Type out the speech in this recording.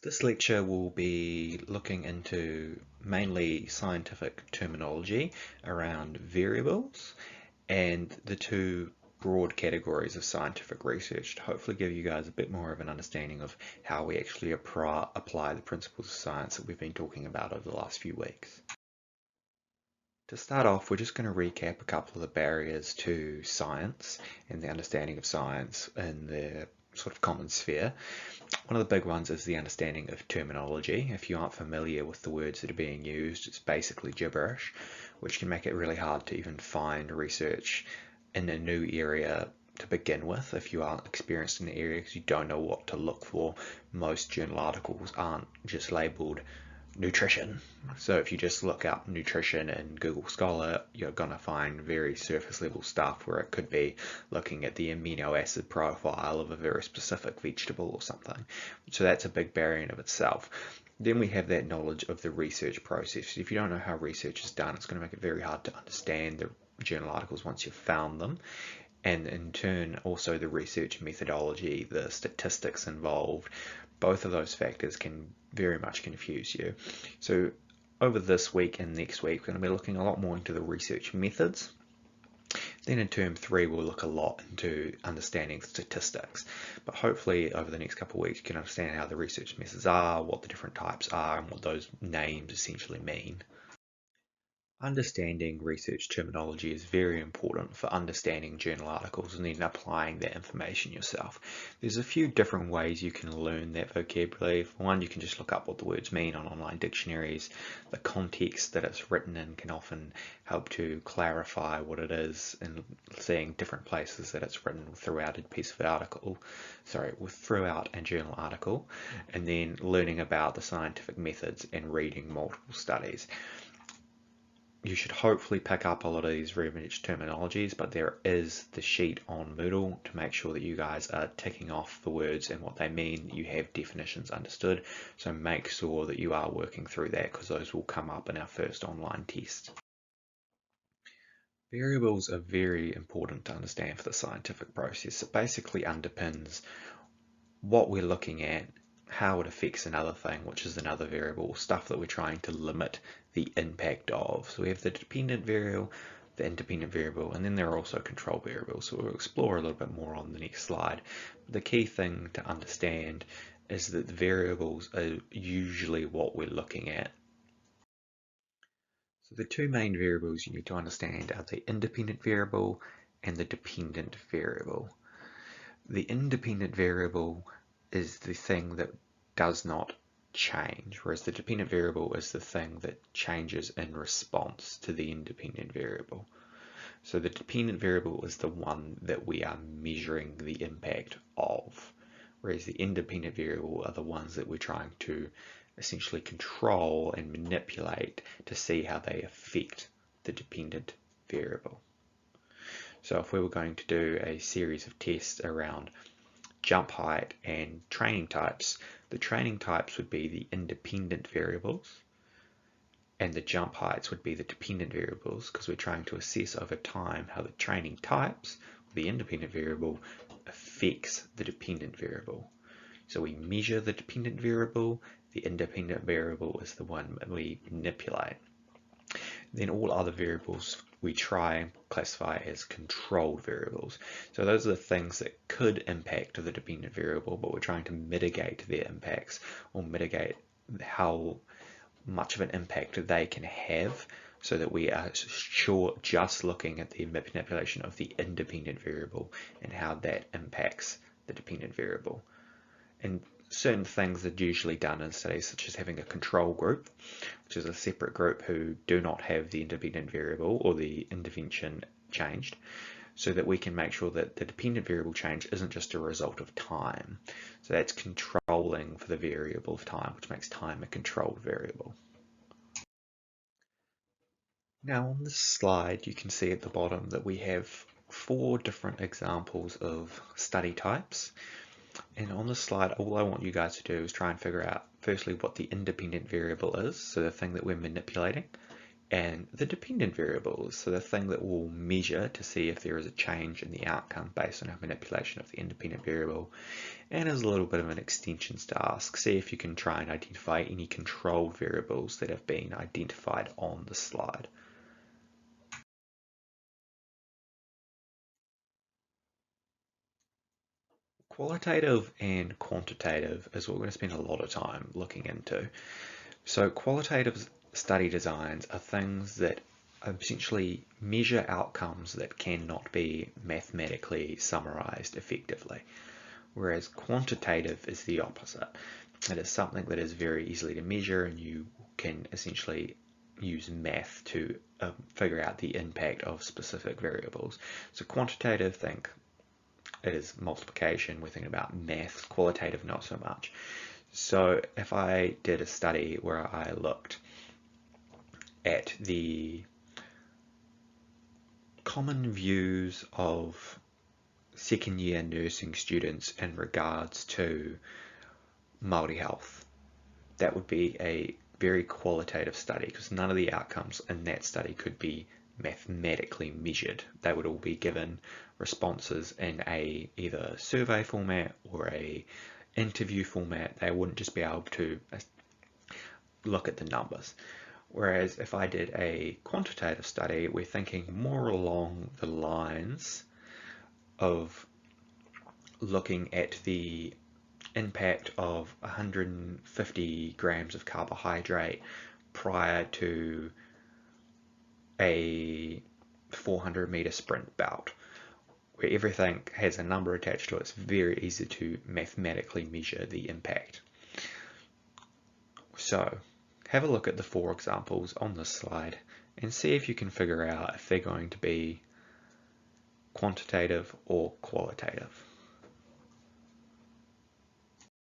This lecture will be looking into mainly scientific terminology around variables and the two broad categories of scientific research to hopefully give you guys a bit more of an understanding of how we actually apply the principles of science that we've been talking about over the last few weeks. To start off, we're just going to recap a couple of the barriers to science and the understanding of science in the sort of common sphere. One of the big ones is the understanding of terminology. If you aren't familiar with the words that are being used, it's basically gibberish, which can make it really hard to even find research in a new area to begin with if you aren't experienced in the area because you don't know what to look for. Most journal articles aren't just labeled nutrition. So if you just look up nutrition in Google Scholar, you're going to find very surface level stuff where it could be looking at the amino acid profile of a very specific vegetable or something. So that's a big barrier in of itself. Then we have that knowledge of the research process. If you don't know how research is done, it's going to make it very hard to understand the journal articles once you've found them. And in turn, also the research methodology, the statistics involved, both of those factors can very much confuse you. So over this week and next week, we're going to be looking a lot more into the research methods. Then in term 3, we'll look a lot into understanding statistics. But hopefully over the next couple of weeks, you can understand how the research methods are, what the different types are, and what those names essentially mean. Understanding research terminology is very important for understanding journal articles and then applying that information yourself. There's a few different ways you can learn that vocabulary. For one, you can just look up what the words mean on online dictionaries. The context that it's written in can often help to clarify what it is, and seeing different places that it's written throughout a piece of article, throughout a journal article, and then learning about the scientific methods and reading multiple studies. You should hopefully pick up a lot of these research terminologies, but there is the sheet on Moodle to make sure that you guys are ticking off the words and what they mean. You have definitions understood, so make sure that you are working through that because those will come up in our first online test. Variables are very important to understand for the scientific process. It basically underpins what we're looking at, how it affects another thing, which is another variable, stuff that we're trying to limit the impact of. So we have the dependent variable, the independent variable, and then there are also control variables. So we'll explore a little bit more on the next slide. The key thing to understand is that the variables are usually what we're looking at. So the two main variables you need to understand are the independent variable and the dependent variable. The independent variable is the thing that does not change, whereas the dependent variable is the thing that changes in response to the independent variable. So the dependent variable is the one that we are measuring the impact of, whereas the independent variable are the ones that we're trying to essentially control and manipulate to see how they affect the dependent variable. So if we were going to do a series of tests around jump height and training types, the training types would be the independent variables and the jump heights would be the dependent variables because we're trying to assess over time how the training types, the independent variable, affects the dependent variable. So we measure the dependent variable, the independent variable is the one we manipulate. Then all other variables we try and classify as controlled variables. So those are the things that could impact the dependent variable, but we're trying to mitigate their impacts or mitigate how much of an impact they can have so that we are sure just looking at the manipulation of the independent variable and how that impacts the dependent variable. And certain things are usually done in studies, such as having a control group, which is a separate group who do not have the independent variable or the intervention changed, so that we can make sure that the dependent variable change isn't just a result of time. So that's controlling for the variable of time, which makes time a controlled variable. Now on this slide, you can see at the bottom that we have 4 different examples of study types. And on this slide, all I want you guys to do is try and figure out, firstly, what the independent variable is, so the thing that we're manipulating, and the dependent variables, so the thing that will measure to see if there is a change in the outcome based on our manipulation of the independent variable, and as a little bit of an extensions task, see if you can try and identify any controlled variables that have been identified on the slide. Qualitative and quantitative is what we're going to spend a lot of time looking into. So qualitative study designs are things that essentially measure outcomes that cannot be mathematically summarized effectively, whereas quantitative is the opposite. It is something that is very easily to measure, and you can essentially use math to figure out the impact of specific variables. So quantitative, think it is multiplication, we're thinking about math. Qualitative, not so much. So if I did a study where I looked at the common views of second year nursing students in regards to Māori health, that would be a very qualitative study, because none of the outcomes in that study could be mathematically measured. They would all be given responses in a either survey format or a interview format. They wouldn't just be able to look at the numbers. Whereas if I did a quantitative study, we're thinking more along the lines of looking at the impact of 150 grams of carbohydrate prior to a 400-meter sprint bout, where everything has a number attached to it. It's very easy to mathematically measure the impact. So have a look at the 4 examples on this slide and see if you can figure out if they're going to be quantitative or qualitative.